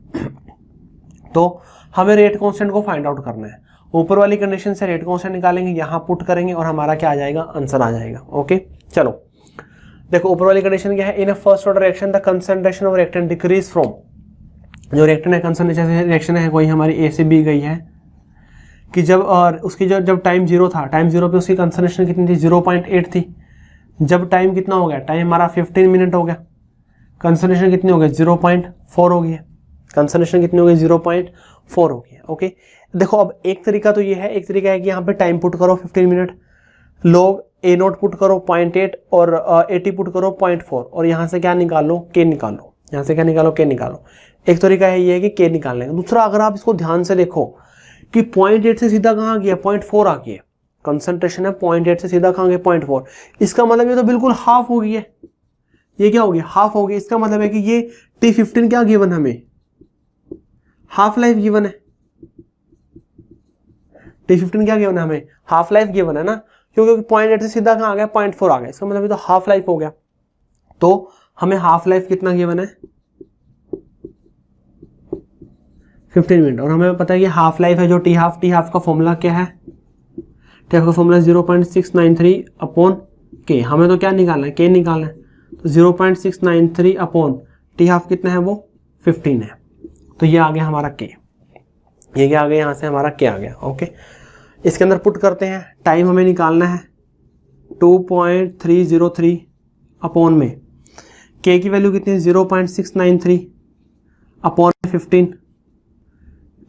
तो हमें रेट कांस्टेंट को फाइंड आउट करना है। ऊपर वाली कंडीशन से रेट कांस्टेंट निकालेंगे, यहाँ पुट करेंगे और हमारा क्या आ जाएगा, आंसर आ जाएगा। ओके चलो देखो ऊपर वाली कंडीशन क्या है, in a first order reaction the concentration of reactant decrease from, जो रिएक्टेंट है कंसंट्रेशन रिएक्शन है कोई हमारी ए से बी गई है कि जब और उसकी जब टाइम जीरो था, टाइम जीरो पे उसकी कंसंट्रेशन कितनी थी, 0.8 थी। जब टाइम कितना हो गया, टाइम हमारा 15 मिनट हो गया, कंसंट्रेशन कितनी हो गई, 0.4 हो गई है। कंसंट्रेशन कितनी हो गई, 0.4 हो गई। ओके देखो अब एक तरीका तो ये है, एक तरीका है कि यहाँ पे टाइम पुट करो 15 मिनट, लोग ए नोट पुट करो 0.8 और 80 पुट करो 0.4 और यहाँ से क्या निकालो, के निकालो, यहाँ से क्या निकालो, के निकालो। एक तरीका है ये है कि के निकालने का। दूसरा अगर आप इसको ध्यान से देखो कि 0.8 से सीधा कहाँ गया, 0.4 आ गया, कंसंट्रेशन है 0.8 से सीधा कहाँ गया, 0.4। इसका मतलब ये तो बिल्कुल हाफ हो गई है, ये क्या हो गया, हाफ हो गया। इसका मतलब है कि ये T15 क्या गिवन हमें, हाफ लाइफ गिवन है। T15 क्या गिवन है हमें, हाफ लाइफ गिवन है ना, क्योंकि 0.8 से सीधा कहाँ आ गया, 0.4 आ गया। इसका मतलब ये तो हाफ लाइफ हो गया। तो हमें हाफ लाइफ कितना गिवन है, 15 मिनट। और हमें पता है कि हाफ लाइफ है जो टी हाफ का फॉर्मूला क्या है, टी हाफ का फॉर्मूला 0.693 अपॉन के। हमें तो क्या निकालना है, के निकालना है। तो 0.693 अपॉन टी हाफ कितना है, वो 15 है। तो ये आ गया हमारा के, ये क्या आ गया, यहाँ से हमारा के आ गया। ओके इसके अंदर पुट करते हैं, टाइम हमें निकालना है 2.303 अपॉन में के की वैल्यू कितनी है, 0.693 अपॉन 15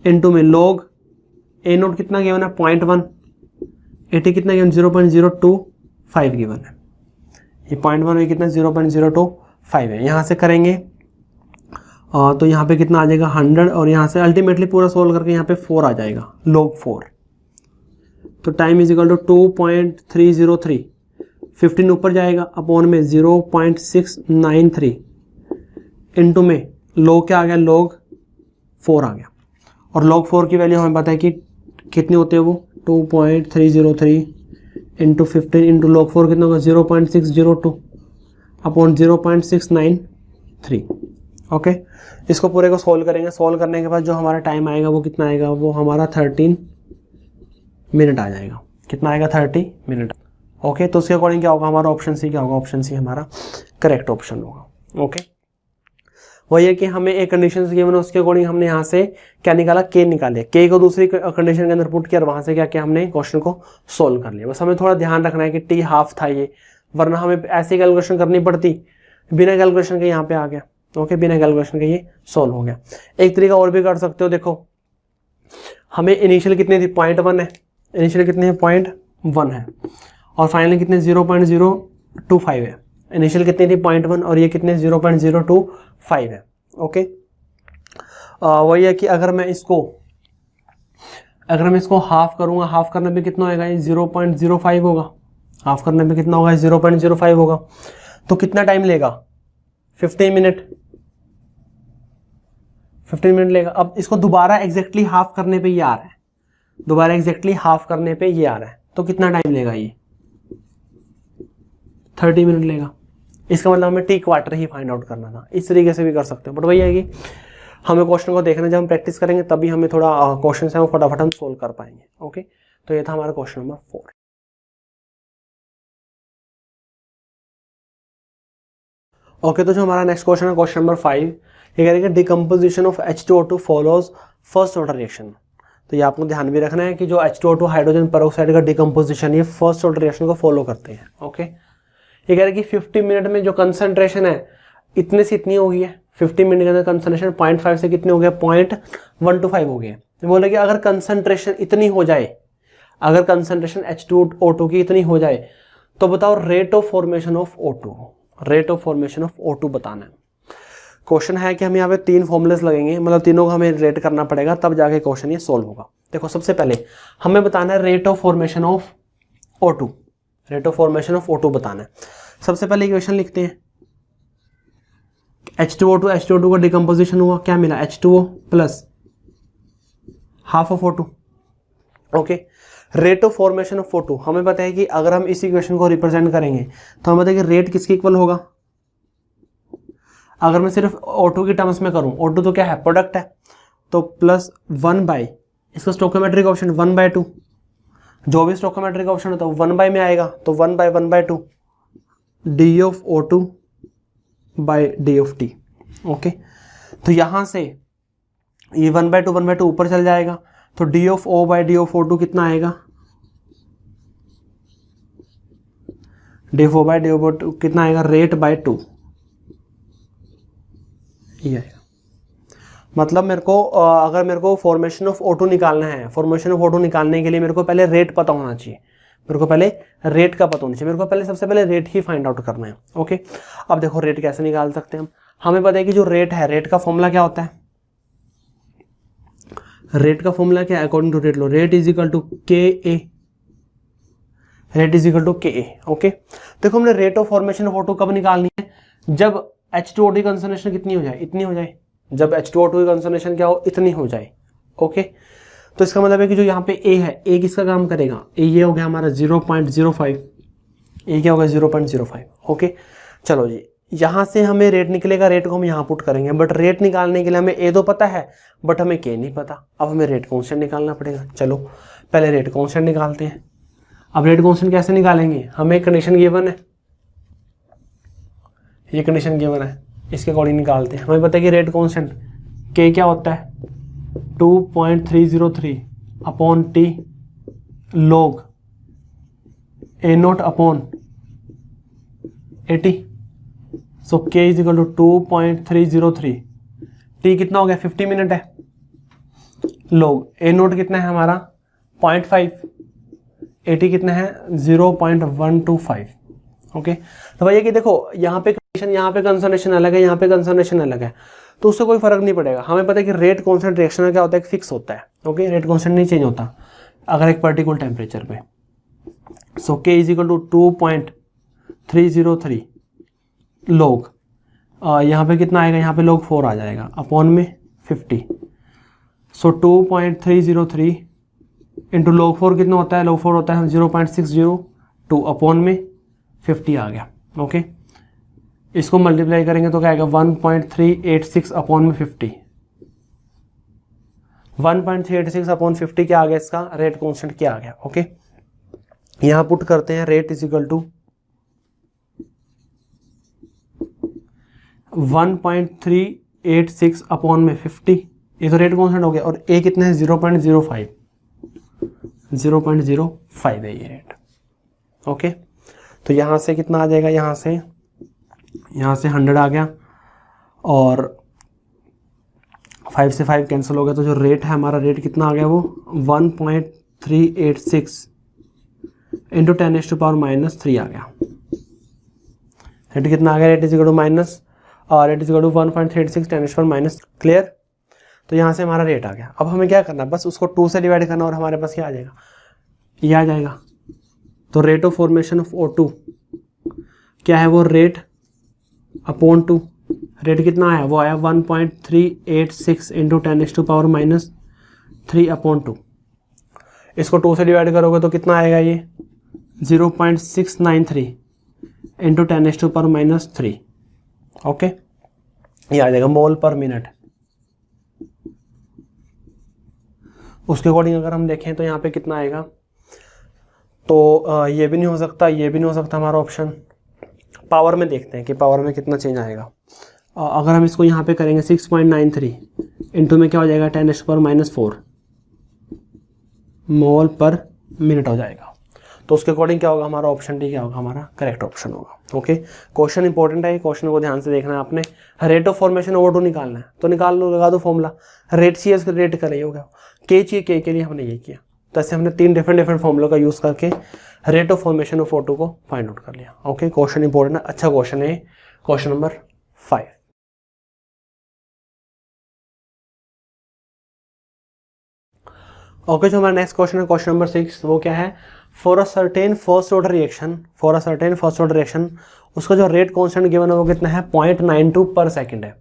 इनटू में लॉग ए नोट कितना गिवन है, 0.1, 80 कितना गिवन, 0.025 गिवन है। ये 0.1 है कितना, 0.025 है। यहाँ से करेंगे तो यहाँ पे कितना आ जाएगा, 100 और यहाँ से अल्टीमेटली पूरा सोल्व करके यहाँ पे 4 आ जाएगा, log 4। तो टाइम इज इक्वल टू 2.303, 15 ऊपर जाएगा अपॉन में 0.693 इनटू में log क्या आ गया, log 4 आ गया। और log 4 की वैल्यू हमें पता है कि कितनी होती है, वो 2.303 इंटू 15 इंटू log 4 कितना होगा, 0.602 अपॉन 0.693। ओके इसको पूरे को सोल्व करेंगे। सोल्व करने के बाद जो हमारा टाइम आएगा वो कितना आएगा, वो हमारा 13 मिनट आ जाएगा। कितना आएगा, 30 मिनट। ओके तो उसके अकॉर्डिंग क्या होगा, हमारा ऑप्शन सी क्या होगा, ऑप्शन सी हमारा करेक्ट ऑप्शन होगा। ओके वही है कि हमें एक कंडीशन गिवन है, उसके अकॉर्डिंग हमने यहाँ से क्या निकाला, के निकाले, के को दूसरी कंडीशन के अंदर पुट किया और वहां से क्या किया, हमने क्वेश्चन को सोल्व कर लिया। बस हमें थोड़ा ध्यान रखना है कि टी हाफ था ये, वरना हमें ऐसी कैलकुलेशन करनी पड़ती, बिना कैलकुलेशन के यहाँ पे आ गया। ओके बिना कैलकुलेशन के ये सोल्व हो गया। एक तरीका और भी कर सकते हो, देखो हमें इनिशियल कितनी थी, 0.1 है, इनिशियल कितनी है, 0.1 है और फाइनल कितने 0.025 है। इनिशियल कितनी थी 0.1 और ये कितने 0.025 है। ओके वही है कि अगर मैं इसको हाफ करूंगा, हाफ करने पे कितना होगा, ये 0.05 होगा, हाफ करने पे कितना होगा, 0.05 होगा। तो कितना टाइम लेगा, 15 मिनट, 15 मिनट लेगा। अब इसको दोबारा एग्जैक्टली हाफ करने पे ये आ रहा है, दोबारा एग्जैक्टली हाफ करने पे ये आ रहा है, तो कितना टाइम लेगा, ये 30 मिनट लेगा। इसका मतलब हमें टी क्वार्टर ही फाइंड आउट करना था। इस तरीके से भी कर सकते हो, बट वही है कि हमें क्वेश्चन को देखना, जब हम प्रैक्टिस करेंगे तभी हमें थोड़ा क्वेश्चन है वो फटाफट हम सोल्व कर पाएंगे। ओके तो ये था हमारा क्वेश्चन नंबर 4। ओके तो जो हमारा नेक्स्ट क्वेश्चन है क्वेश्चन नंबर 5, ये कह रहे हैं decomposition of H2O2 follows first order reaction. तो ये आपको ध्यान भी रखना है कि जो H2O2 हाइड्रोजन पेरोक्साइड का डिकम्पोजिशन ये फर्स्ट ऑर्डर रिएक्शन को फॉलो करते हैं। ओके ये कह रहे हैं कि 50 मिनट में जो कंसंट्रेशन है इतने से इतनी हो गई है, 50 मिनट के अंदर कंसंट्रेशन 0.5 से कितने हो गया, 0.125 हो गए। बोले कि अगर कंसंट्रेशन इतनी हो जाए, अगर कंसंट्रेशन H2O2 की इतनी हो जाए तो बताओ rate of formation of O2, rate of formation of O2 बताना है। क्वेश्चन है कि हम यहाँ पे 3 फॉर्मुलेस लगेंगे, मतलब तीनों को हमें रेट करना पड़ेगा तब जाके क्वेश्चन ये सोल्व होगा। देखो सबसे पहले हमें बताना है rate of formation of O2, rate of formation of O2 बताना है। सबसे पहले इक्वेशन लिखते हैं, H2O2 H2O2 का डिकम्पोजिशन हुआ, क्या मिला, H2O plus half of O2। Okay, rate of formation of O2 हमें पता है कि अगर हम इस इक्वेशन को रिप्रेजेंट करेंगे तो हमें पता है कि रेट किसके इक्वल होगा। अगर मैं सिर्फ O2 की टर्म्स में करूं, O2 तो क्या है, प्रोडक्ट है, तो प्लस 1 बाई इसका स्टोकोमेट्रिक ऑप्शन 1/2, जो भी स्टोकोमेट्रिक ऑप्शन होता है 1 में आएगा, तो 1/1/2 D of O2 by D of T. Okay, तो यहां से ये 1/2 ऊपर चल जाएगा, तो D of O by D of O2 कितना आएगा, D of O by D of O2 कितना आएगा, रेट बाई 2 ये आएगा। मतलब मेरे को अगर मेरे को फॉर्मेशन ऑफ O2 निकालना है, फॉर्मेशन ऑफ O2 निकालने के लिए मेरे को पहले रेट पता होना चाहिए, मेरे को पहले रेट का पता होना चाहिए, मेरे को पहले सबसे पहले रेट ही फाइंड आउट करना है। ओके, अब देखो रेट कैसे निकाल सकते हैं हम, हमें पता है कि जो रेट है, रेट का फॉर्मूला क्या होता है, रेट का फॉर्मूला क्या है, according to rate law, rate is equal to K A, rate is equal to K A. Okay, देखो हमने rate of formation of O2 कब निकालनी है, जब H2O की कंसंट्रेशन कितनी हो जाए, इतनी हो जाए, जब H2O2 की कंसंट्रेशन क्या हो, इतनी हो जाए। ओके, तो इसका मतलब है कि जो यहाँ पे A है, A किसका काम करेगा, A ये हो गया हमारा 0.05, A क्या होगा 0.05। ओके, चलो जी, यहाँ से हमें रेट निकलेगा, रेट को हम यहाँ पुट करेंगे, बट रेट निकालने के लिए हमें A तो पता है बट हमें K नहीं पता, अब हमें रेट कॉन्स्टेंट निकालना पड़ेगा। चलो पहले रेट कॉन्स्टेंट निकालते हैं। अब रेट कॉन्स्टेंट कैसे निकालेंगे, हमें कंडीशन गिवन है, ये कंडीशन गिवन है, इसके अकॉर्डिंग निकालते हैं। हमें पता है कि रेट कॉन्स्टेंट K क्या होता है, 2.303 upon T log A0 upon 80। So K is equal to 2.303, T कितना हो गया 50 मिनट है, log A0 कितना है हमारा 0.5, 80 कितना है 0.125। ओके, तो भैया कि देखो यहाँ पे कंडीशन, यहाँ पे कंसंट्रेशन अलग है, यहाँ पे कंसंट्रेशन अलग है, तो उससे कोई फर्क नहीं पड़ेगा। हमें पता है कि रेट कांस्टेंट रिएक्शन क्या होता है, फिक्स होता है। ओके, रेट कांस्टेंट नहीं चेंज होता अगर एक पर्टिकुलर टेम्परेचर पे। So K is equal to 2.303 log, यहाँ पे कितना आएगा, यहाँ पे log 4 आ जाएगा अपॉन में 50। सो 2.303 इंटू log 4 कितना होता है, log 4 होता है 0.602 अपॉन में 50 आ गया। ओके, इसको मल्टीप्लाई करेंगे तो क्या आएगा 1.386 अपॉन में 50, 1.386 अपॉन 50 क्या आ गया, इसका रेट कांस्टेंट क्या आ गया। ओके, यहां पुट करते हैं, rate is equal to 1.386 upon में 50, ये तो रेट कांस्टेंट हो गया, और ए कितना है 0.05, 0.05 है ये रेट। ओके, तो यहां से कितना आ जाएगा, यहाँ से 100 आ गया, और 5 से 5 कैंसिल हो गया, तो जो रेट है हमारा, रेट कितना आ गया, वो 1.386 इंटू 10⁻³ आ गया। रेट कितना आ गया, rate is equal to minus, rate is equal to 1.386 10⁻⁻। Clear, तो यहाँ से हमारा रेट आ गया। अब हमें क्या करना है, बस उसको 2 से डिवाइड करना और हमारे पास क्या आ जाएगा, ये आ जाएगा। तो rate of formation of O2 क्या है, वो रेट अपॉन 2, रेट कितना आया, वो आया 1.386 इंटू 10⁻³ अपॉन 2। इसको 2 से डिवाइड करोगे तो कितना आएगा, ये 0.693 इंटू 10⁻³ ओके, ये आ जाएगा मोल पर मिनट। उसके अकॉर्डिंग अगर हम देखें तो यहाँ पे कितना आएगा, तो ये भी नहीं हो सकता, ये भी नहीं हो सकता हमारा ऑप्शन। पावर में देखते हैं कि पावर में कितना चेंज आएगा। अगर हम इसको यहाँ पे करेंगे 6.93 इंटू में क्या हो जाएगा 10⁻⁴ मोल पर मिनट हो जाएगा। तो उसके अकॉर्डिंग क्या होगा, हमारा ऑप्शन डी क्या होगा, हमारा करेक्ट ऑप्शन होगा। ओके, क्वेश्चन इंपॉर्टेंट है, क्वेश्चन को ध्यान से देखना है आपने। रेट ऑफ फॉर्मेशन O2 निकालना है तो निकाल लो, लगा दो फॉर्मूला। रेट चाहिए उसके रेट का हो गया, के चाहिए के के लिए हमने ये किया। तो ऐसे हमने 3 डिफरेंट फॉर्मूलों का यूज करके rate of formation of O2 को फाइंड आउट कर लिया। ओके, क्वेश्चन इंपॉर्टेंट है, अच्छा क्वेश्चन है, क्वेश्चन नंबर 5। ओके, जो हमारा नेक्स्ट क्वेश्चन है क्वेश्चन नंबर 6, वो क्या है, for a certain first order reaction उसका जो रेट कांस्टेंट गिवन है वो कितना है 0.92 पर सेकंड है। ये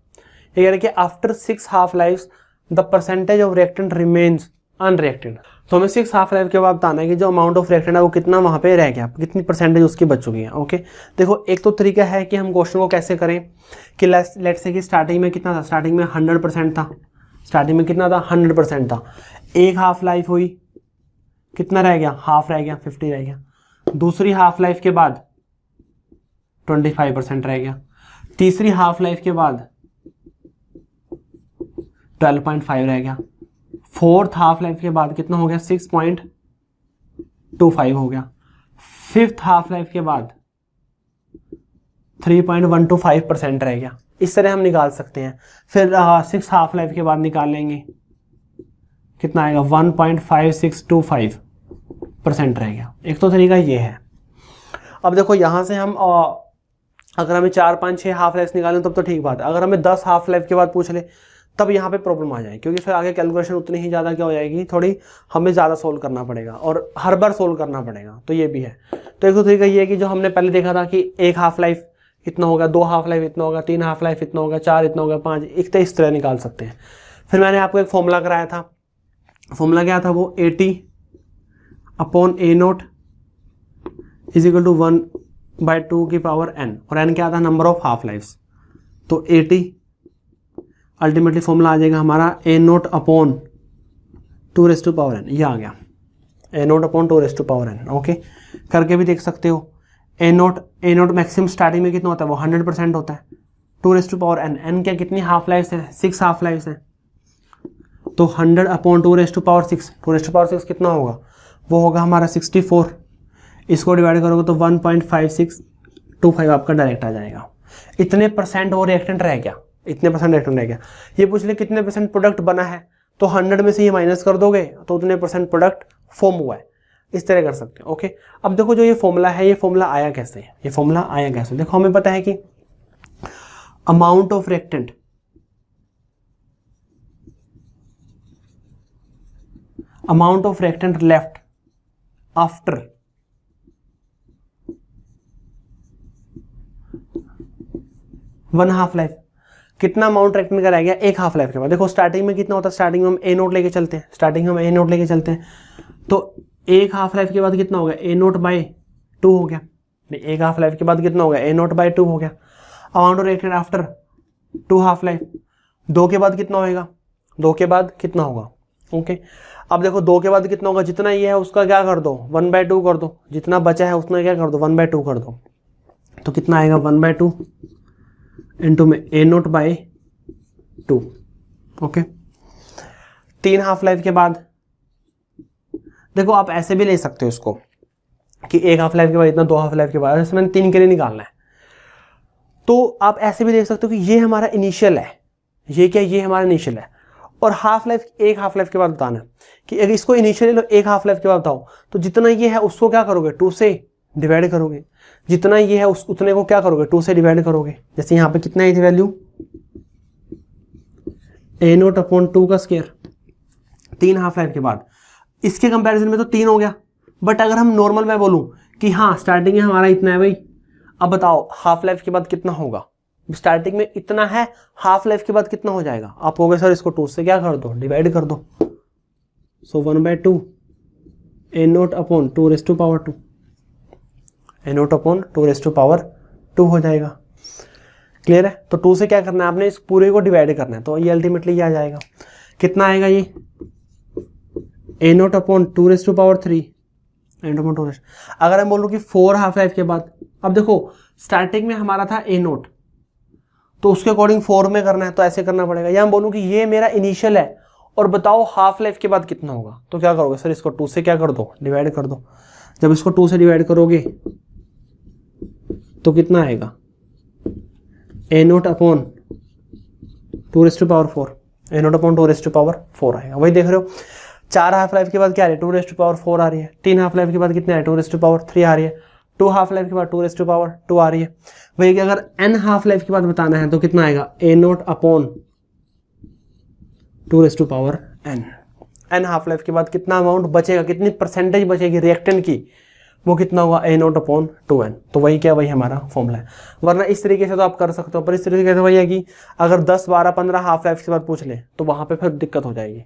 कह रहा है कि after 6 half life the percentage of reactant remains unreacted. तो हमें 6 हाफ लाइफ के बाद बताना है कि जो अमाउंट ऑफ रिएक्टेंट है वो कितना वहाँ पे रह गया, कितनी परसेंटेज उसकी बच चुकी है। ओके, देखो एक तो तरीका है कि हम क्वेश्चन को कैसे करें कि लेट्स से कि स्टार्टिंग में कितना था, स्टार्टिंग में 100% था, स्टार्टिंग में कितना था 100% था, एक हाफ लाइफ हुई, कितना रह गया, हाफ रह गया, 50 रह गया। दूसरी हाफ लाइफ के बाद 25% रह गया, तीसरी हाफ लाइफ के बाद 12.5 रह गया, फोर्थ हाफ लाइफ के बाद कितना हो गया 6.25 हो गया, फिफ्थ हाफ लाइफ के बाद 3.125% रह गया। इस तरह हम निकाल सकते हैं। फिर 6 हाफ लाइफ के बाद निकाल लेंगे, कितना आएगा 1.5625% रह गया। एक तो तरीका ये है। अब देखो यहां से हम अगर हमें 4, 5, 6 हाफ लाइफ निकालें तब तो ठीक बात है। अगर हमें 10 हाफ लाइफ के बाद पूछ ले तब यहाँ पे प्रॉब्लम आ जाएगी, क्योंकि फिर आगे कैलकुलेशन उतनी ही ज़्यादा क्या हो जाएगी, थोड़ी हमें ज़्यादा सोल्व करना पड़ेगा और हर बार सोल्व करना पड़ेगा। तो ये भी है। तो एक तो तरीका ये है कि जो हमने पहले देखा था कि एक हाफ लाइफ इतना होगा, 2 हाफ लाइफ इतना होगा, 3 हाफ लाइफ इतना होगा, 4 इतना होगा, 5, एक तो इस तरह निकाल सकते हैं। फिर मैंने आपको एक फॉर्मूला कराया था, फॉर्मूला क्या था वो, AT/A0 = 1/2 की पावर n, और n क्या था, नंबर ऑफ हाफ लाइफ्स। तो AT अल्टीमेटली फॉर्मूला आ जाएगा हमारा A0/2n, ये आ गया A0/2n। ओके, करके भी देख सकते हो। A0 मैक्सिमम स्टार्टिंग में कितना होता है, वो 100% होता है। 2n, n क्या कितनी हाफ लाइफ है, 6 हाफ लाइफ है। तो 100/2^6, 2^6 कितना होगा, वो होगा हमारा 64। इसको डिवाइड करोगे तो 1.5625 आपका डायरेक्ट आ जाएगा। इतने परसेंट वो रिएक्टेंट रह गया, इतने परसेंट रिएक्टेंट रह गया। ये पूछ ले कितने परसेंट प्रोडक्ट बना है, तो 100 में से ये माइनस कर दोगे तो उतने परसेंट प्रोडक्ट फॉर्म हुआ है। इस तरह कर सकते हैं। ओके, अब देखो जो ये फॉर्मूला है, ये फॉर्मूला आया कैसे, ये फॉर्मूला आया कैसे। देखो हमें पता है कि amount of reactant left after one half life, कितना अमाउंट रिएक्टेंट का रह गया एक हाफ लाइफ के बाद। देखो स्टार्टिंग में कितना होता है, स्टार्टिंग में हम A0 लेके चलते हैं, तो एक हाफ लाइफ के बाद कितना हो गया, A0/2 हो गया। एक हाफ लाइफ के बाद कितना हो गया, A0/2 हो गया। Amount of reactant after 2 half life, 2 के बाद कितना होगा, 2 के बाद कितना होगा। ओके, अब देखो 2 के बाद कितना होगा, जितना ये है उसका क्या कर दो 1/2 कर दो, जितना बचा है उसमें क्या कर दो 1/2 कर दो। तो कितना आएगा 1/2 इंटू में A0/2। ओके, 3 हाफ लाइफ के बाद देखो आप ऐसे भी ले सकते हो इसको कि एक हाफ लाइफ के बाद इतना, 2 हाफ लाइफ के बाद, इसमें 3 के लिए निकालना है। तो आप ऐसे भी देख सकते हो कि ये हमारा इनिशियल है, ये क्या, ये हमारा इनिशियल है, और हाफ लाइफ एक हाफ लाइफ के बाद बताना है कि अगर इसको इनिशियल लो एक हाफ लाइफ के बाद बताओ, तो जितना ये है उसको क्या करोगे 2 से डिवाइड करोगे, जितना ये है उतने को क्या करोगे 2 से डिवाइड करोगे। जैसे यहाँ पे कितना है थी वैल्यू, A0/2 का स्क्वायर 3 हाफ लाइफ के बाद। इसके कंपैरिजन में तो 3 हो गया, बट अगर हम नॉर्मल में बोलूं कि हाँ स्टार्टिंग में हमारा इतना है भाई, अब बताओ हाफ लाइफ के बाद कितना होगा। स्टार्टिंग में इतना है, हाफ लाइफ के बाद कितना हो जाएगा। आप कहोगे सर इसको 2 से क्या कर दो, डिवाइड कर दो। सो 1/2 A0/2^2 A0/2^2 हो जाएगा। क्लियर है। तो 2 से क्या करना है आपने, इस पूरे को डिवाइड करना है, तो ये अल्टीमेटली ये आ जाएगा। कितना आएगा ये A0/2^3 N/2। अगर मैं बोलूँ कि 4 हाफ लाइफ के बाद, अब देखो स्टार्टिंग में हमारा था A0, तो उसके अकॉर्डिंग 4 में करना है, तो ऐसे करना पड़ेगा। या मैं बोलूँ कि ये मेरा इनिशियल है और बताओ हाफ लाइफ के बाद कितना होगा, तो क्या करोगे सर इसको 2 से क्या कर दो, डिवाइड कर दो। जब इसको 2 से डिवाइड करोगे तो कितना आएगा A0/2^4 A0/2^4 आएगा। वही देख रहे हो, 4 हाफ लाइफ के बाद क्या आ रही है 2^4 आ रही है। 3 हाफ लाइफ के बाद कितने आ रही है 2^3 आ रही है। 2 हाफ लाइफ के बाद 2^2 आ रही है। वही कि अगर n हाफ लाइफ के बाद बताना है तो कितना आएगा A0/2^n। एन हाफ लाइफ के बाद कितना अमाउंट बचेगा, कितनी परसेंटेज बचेगी रिएक्टेंट की, वो कितना होगा A0/2n। तो वही क्या, वही हमारा फॉर्मूला है। वरना इस तरीके से तो आप कर सकते हो, पर इस तरीके से वही है कि अगर 10, 12, 15 हाफ लाइफ के बाद पूछ ले तो वहाँ पे फिर दिक्कत हो जाएगी,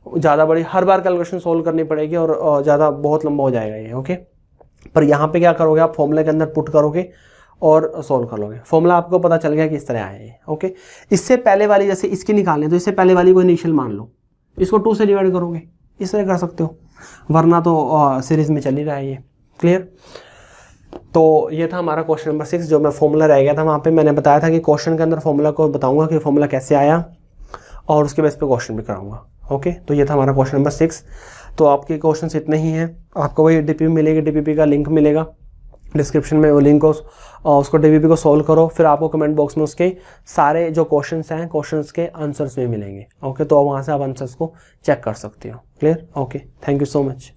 ज़्यादा बड़ी हर बार कैलकुलेशन सोल्व करनी पड़ेगी और ज़्यादा बहुत लंबा हो जाएगा ये। ओके, पर यहाँ पे क्या करोगे आप, फॉर्मूले के अंदर पुट करोगे और सोल्व कर लोगे। फॉर्मूला आपको पता चल गया कि इस तरह आया है। ओके, इससे पहले वाली जैसे इसकी निकालने, तो इससे पहले वाली को इनिशियल मान लो, इसको 2 से डिवाइड करोगे, इस तरह कर सकते हो, वरना तो सीरीज में चल ही रहा है ये। क्लियर? तो ये था हमारा क्वेश्चन नंबर 6, जो मैं फॉर्मूला रह गया था वहाँ पे मैंने बताया था कि क्वेश्चन के अंदर फॉर्मूला को बताऊंगा कि फॉर्मूला कैसे आया और उसके बेस पे क्वेश्चन भी कराऊंगा। ओके, तो ये था हमारा क्वेश्चन नंबर 6। तो आपके क्वेश्चन इतने ही हैं, आपको वही डीपीपी मिलेगी, डीपीपी का लिंक मिलेगा डिस्क्रिप्शन में, वो लिंक को उसको डीपीपी को सॉल्व करो, फिर आपको कमेंट बॉक्स में उसके सारे जो क्वेश्चंस हैं क्वेश्चंस के आंसर्स भी मिलेंगे। ओके, तो वहाँ से आप आंसर्स को चेक कर सकते हो। Clear? Okay, thank you so much.